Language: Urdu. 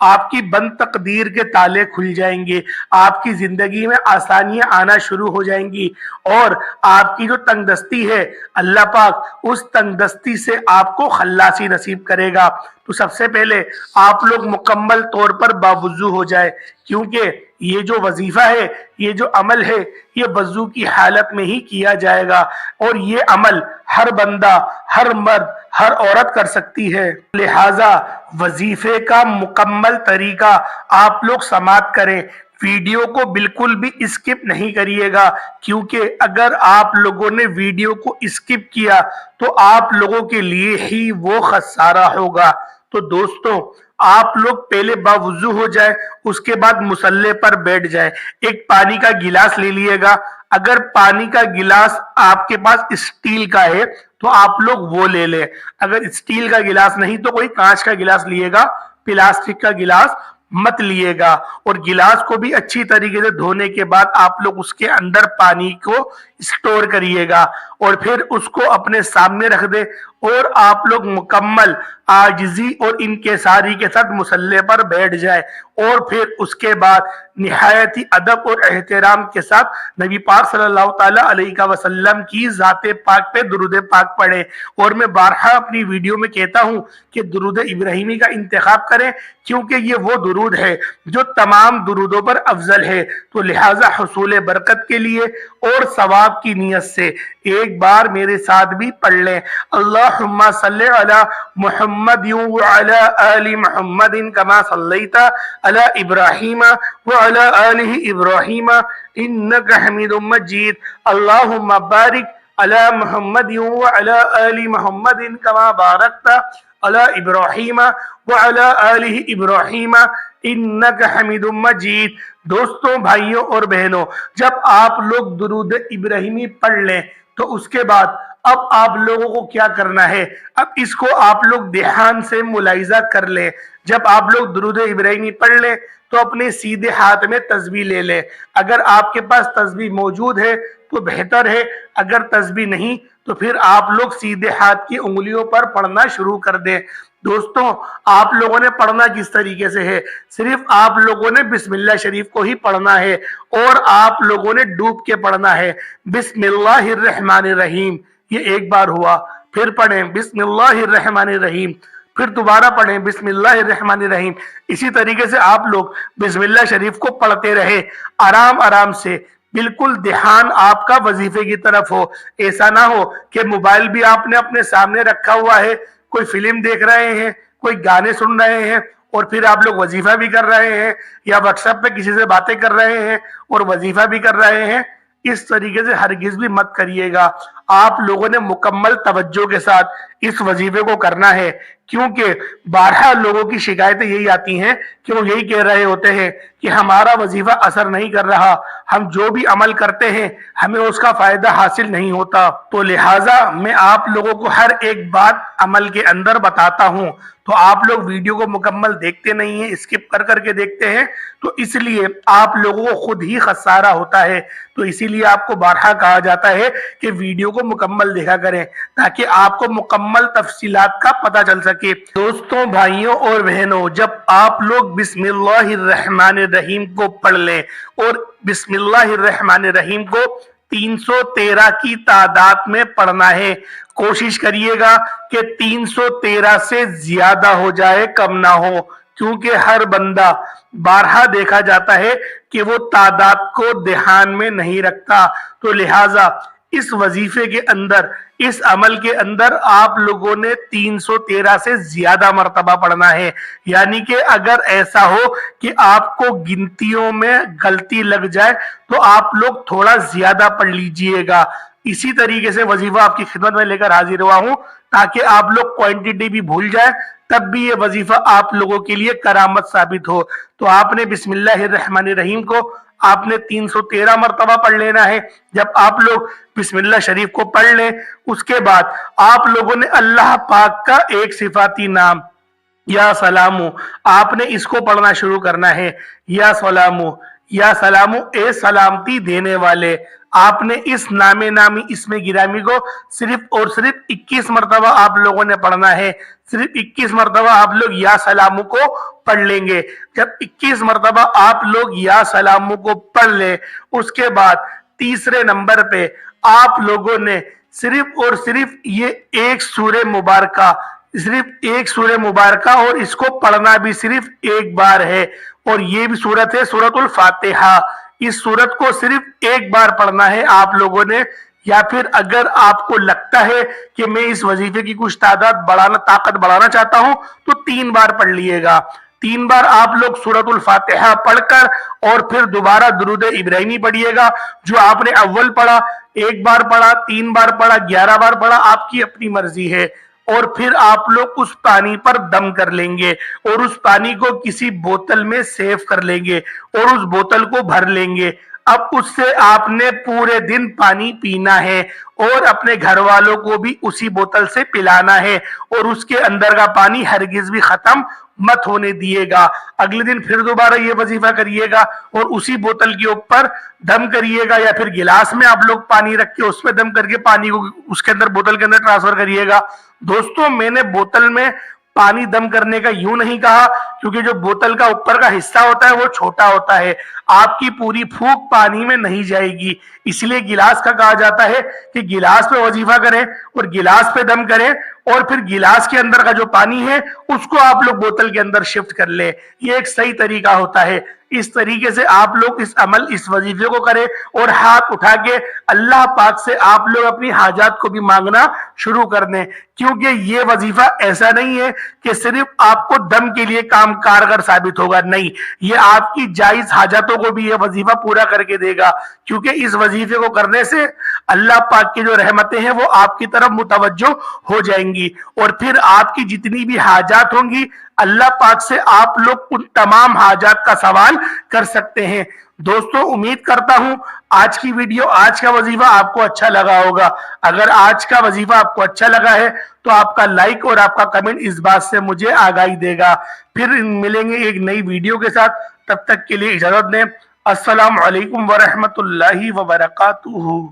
آپ کی بند تقدیر کے تالے کھل جائیں گے، آپ کی زندگی میں آسانیاں آنا شروع ہو جائیں گی، اور آپ کی جو تنگ دستی ہے اللہ پاک اس تنگ دستی سے آپ کو خلاصی نصیب کرے گا۔ تو سب سے پہلے آپ لوگ مکمل طور پر باوضو ہو جائے، کیونکہ یہ جو وظیفہ ہے، یہ جو عمل ہے، یہ وضو کی حالت میں ہی کیا جائے گا، اور یہ عمل ہر بندہ، ہر مرد، ہر عورت کر سکتی ہے۔ لہٰذا وظیفے کا مکمل طریقہ آپ لوگ سماعت کریں، ویڈیو کو بالکل بھی اسکپ نہیں کریے گا، کیونکہ اگر آپ لوگوں نے ویڈیو کو اسکپ کیا تو آپ لوگوں کے لیے ہی وہ خسارہ ہوگا۔ تو دوستوں، آپ لوگ پہلے باوضو ہو جائے، اس کے بعد مصلی پر بیٹھ جائے، ایک پانی کا گلاس لے لیے گا، اگر پانی کا گلاس آپ کے پاس اسٹیل کا ہے تو آپ لوگ وہ لے لیں، اگر اسٹیل کا گلاس نہیں تو کوئی کانچ کا گلاس لیے گا، پلاسٹک کا گلاس مت لیے گا۔ اور گلاس کو بھی اچھی طریقے سے دھونے کے بعد آپ لوگ اس کے اندر پانی کو اسٹور کریے گا، اور پھر اس کو اپنے سامنے رکھ دے، اور آپ لوگ مکمل عاجزی اور انکساری کے ساتھ مصلی پر بیٹھ جائے، اور پھر اس کے بعد نہایت ہی ادب اور احترام کے ساتھ نبی پاک صلی اللہ تعالیٰ علیہ وسلم کی ذات پاک پہ درود پاک پڑھیں۔ اور میں بارہا اپنی ویڈیو میں کہتا ہوں کہ درود ابراہیمی کا انتخاب کریں، کیونکہ یہ وہ درود ہے جو تمام درودوں پر افضل ہے۔ تو لہٰذا حصول برکت کے لیے اور ثواب کی نیت سے ایک بار میرے ساتھ بھی پڑھ لیں، اللہم صلی علی محمد وعلی آل محمد کما صلیت علی ابراہیم وعلی آل ابراہیم انک حمید مجید، اللہم بارک علی محمد وعلی آل محمد کما بارکت علی ابراہیم وعلی آل ابراہیم انک حمید مجید۔ دوستوں، بھائیوں اور بہنوں، جب آپ لوگ درود ابراہیمی پڑھ لیں تو اس کے بعد اب آپ لوگوں کو کیا کرنا ہے، اب اس کو آپ لوگ دھیان سے ملاحظہ کر لیں۔ جب آپ لوگ درود ابراہیمی پڑھ لیں تو اپنے سیدھے ہاتھ میں تسبیح لے لیں، اگر آپ کے پاس تسبیح موجود ہے تو بہتر ہے، اگر تسبیح نہیں تو پھر آپ لوگ سیدھے ہاتھ کی انگلیوں پر پڑھنا شروع کر دیں۔ دوستوں، آپ لوگوں نے پڑھنا کس طریقے سے ہے، صرف آپ لوگوں نے بسم اللہ شریف کو ہی پڑھنا ہے، اور آپ لوگوں نے ڈوب کے پڑھنا ہے، بسم اللہ الرحمن الرحیم۔ یہ ایک بار ہوا، پھر پڑھیں بسم اللہ الرحمن الرحیم، پھر دوبارہ پڑھیں بسم اللہ الرحمن الرحیم۔ اسی طریقے سے آپ لوگ بسم اللہ شریف کو پڑھتے رہے، آرام آرام سے، بالکل دھیان آپ کا وظیفے کی طرف ہو۔ ایسا نہ ہو کہ موبائل بھی آپ نے اپنے سامنے رکھا ہوا ہے، کوئی فلم دیکھ رہے ہیں، کوئی گانے سن رہے ہیں، اور پھر آپ لوگ وظیفہ بھی کر رہے ہیں، یا واٹس ایپ پہ کسی سے باتیں کر رہے ہیں اور وظیفہ بھی کر رہے ہیں۔ اس طریقے سے ہرگز بھی مت کریے گا۔ آپ لوگوں نے مکمل توجہ کے ساتھ اس وظیفے کو کرنا ہے، کیونکہ بارہا لوگوں کی شکایتیں یہی آتی ہیں کہ وہ یہی کہہ رہے ہوتے ہیں کہ ہمارا وظیفہ اثر نہیں کر رہا، ہم جو بھی عمل کرتے ہیں ہمیں اس کا فائدہ حاصل نہیں ہوتا۔ تو لہٰذا میں آپ لوگوں کو ہر ایک بات عمل کے اندر بتاتا ہوں، تو آپ لوگ ویڈیو کو مکمل دیکھتے نہیں ہیں، اسکپ کر کر کے دیکھتے ہیں، تو اس لیے آپ لوگوں کو خود ہی خسارہ ہوتا ہے۔ تو اسی لیے آپ کو بارہا کہا جاتا ہے کہ ویڈیو کو مکمل دیکھا کریں، تاکہ آپ کو مکمل تفصیلات کا پتہ چل سکے۔ دوستوں، بھائیوں اور بہنوں، جب آپ لوگ بسم اللہ الرحمن الرحیم کو پڑھ لیں، اور بسم اللہ الرحمن الرحیم کو 313 کی تعداد میں پڑھنا ہے، کوشش کریے گا کہ 313 سے زیادہ ہو جائے، کم نہ ہو، کیونکہ ہر بندہ بارہا دیکھا جاتا ہے کہ وہ تعداد کو دھیان میں نہیں رکھتا۔ تو لہٰذا اس وظیفے کے اندر، اس عمل کے اندر آپ لوگوں نے 313 سے زیادہ مرتبہ پڑھنا ہے، یعنی کہ اگر ایسا ہو کہ آپ کو گنتیوں میں غلطی لگ جائے تو آپ لوگ تھوڑا زیادہ پڑھ لیجئے گا۔ اسی طریقے سے وظیفہ آپ کی خدمت میں لے کر حاضر ہوا ہوں، تاکہ آپ لوگ کوانٹٹی بھی بھول جائیں، تب بھی یہ وظیفہ آپ لوگوں کے لیے کرامت ثابت ہو۔ تو آپ نے بسم اللہ الرحمن الرحیم کو آپ نے 313 مرتبہ پڑھ لینا ہے۔ جب آپ لوگ بسم اللہ شریف کو پڑھ لیں، اس کے بعد آپ لوگوں نے اللہ پاک کا ایک صفاتی نام یا سلامو، آپ نے اس کو پڑھنا شروع کرنا ہے۔ یا سلامو، یا سلامو، اے سلامتی دینے والے، آپ نے اس نامی اسم گرامی کو صرف اور صرف 21 مرتبہ آپ لوگوں نے پڑھنا ہے. صرف 21 مرتبہ آپ لوگ یا سلامو کو پڑھ لیں گے. جب 21 مرتبہ آپ لوگ یا سلامو کو پڑھ لیں، اس کے بعد تیسرے نمبر پہ آپ لوگوں نے صرف اور صرف یہ ایک سورہ مبارکہ اور اس کو پڑھنا بھی صرف ایک بار ہے، اور یہ بھی سورت ہے سورۃ الفاتحہ. اس سورت کو صرف ایک بار پڑھنا ہے آپ لوگوں نے، یا پھر اگر آپ کو لگتا ہے کہ میں اس وظیفے کی کچھ طاقت بڑھانا چاہتا ہوں تو 3 بار پڑھ لیے گا. 3 بار آپ لوگ سورۃ الفاتحہ پڑھ کر اور پھر دوبارہ درود ابراہیمی پڑھیے گا. جو آپ نے اول پڑھا، 1 بار پڑھا، 3 بار پڑھا، 11 بار پڑھا، آپ کی اپنی مرضی ہے. اور پھر آپ لوگ اس پانی پر دم کر لیں گے اور اس پانی کو کسی بوتل میں سیو کر لیں گے اور اس بوتل کو بھر لیں گے. اب اس سے آپ نے پورے دن پانی پینا ہے اور اپنے گھر والوں کو بھی اسی بوتل سے پلانا ہے، اور اس کے اندر کا پانی ہرگز بھی ختم مت ہونے دیے گا. اگلے دن پھر دوبارہ یہ وظیفہ کریے گا اور اسی بوتل کے اوپر دم کریے گا، یا پھر گلاس میں آپ لوگ پانی رکھ کے اس میں دم کر کے پانی کو اس کے اندر بوتل کے اندر ٹرانسفر کریے گا. دوستوں، میں نے بوتل میں پانی دم کرنے کا یوں نہیں کہا کیونکہ جو بوتل کا اوپر کا حصہ ہوتا ہے وہ چھوٹا ہوتا ہے، آپ کی پوری پھونک پانی میں نہیں جائے گی. اس لیے گلاس کا کہا جاتا ہے کہ گلاس پہ وظیفہ کریں اور گلاس پہ دم کریں، اور پھر گلاس کے اندر کا جو پانی ہے اس کو آپ لوگ بوتل کے اندر شفٹ کر لیں. یہ ایک صحیح طریقہ ہوتا ہے. اس طریقے سے آپ لوگ اس وظیفے کو کریں اور ہاتھ اٹھا کے اللہ پاک سے آپ لوگ اپنی حاجات کو بھی مانگنا شروع کر دیں. کیونکہ یہ وظیفہ ایسا نہیں ہے کہ صرف آپ کو دم کے لیے کام کارگر ثابت ہوگا، نہیں، یہ آپ کی جائز حاجتوں کو بھی یہ وظیفہ پورا کر کے دے گا. کیونکہ اس وظیفے کو کرنے سے اللہ پاک کی جو رحمتیں ہیں وہ آپ کی طرف متوجہ ہو جائیں گی، اور پھر آپ کی جتنی بھی حاجات ہوں گی اللہ پاک سے آپ لوگ ان تمام حاجات کا سوال کر سکتے ہیں. دوستوں، امید کرتا ہوں آج کی ویڈیو، آج کا وظیفہ آپ کو اچھا لگا ہوگا. اگر آج کا وظیفہ آپ کو اچھا لگا ہے تو آپ کا لائک اور آپ کا کمنٹ اس بات سے مجھے آگاہی دے گا. پھر ملیں گے ایک نئی ویڈیو کے ساتھ، تب تک کے لیے اجازت دیں. السلام علیکم ورحمۃ اللہ وبرکاتہ.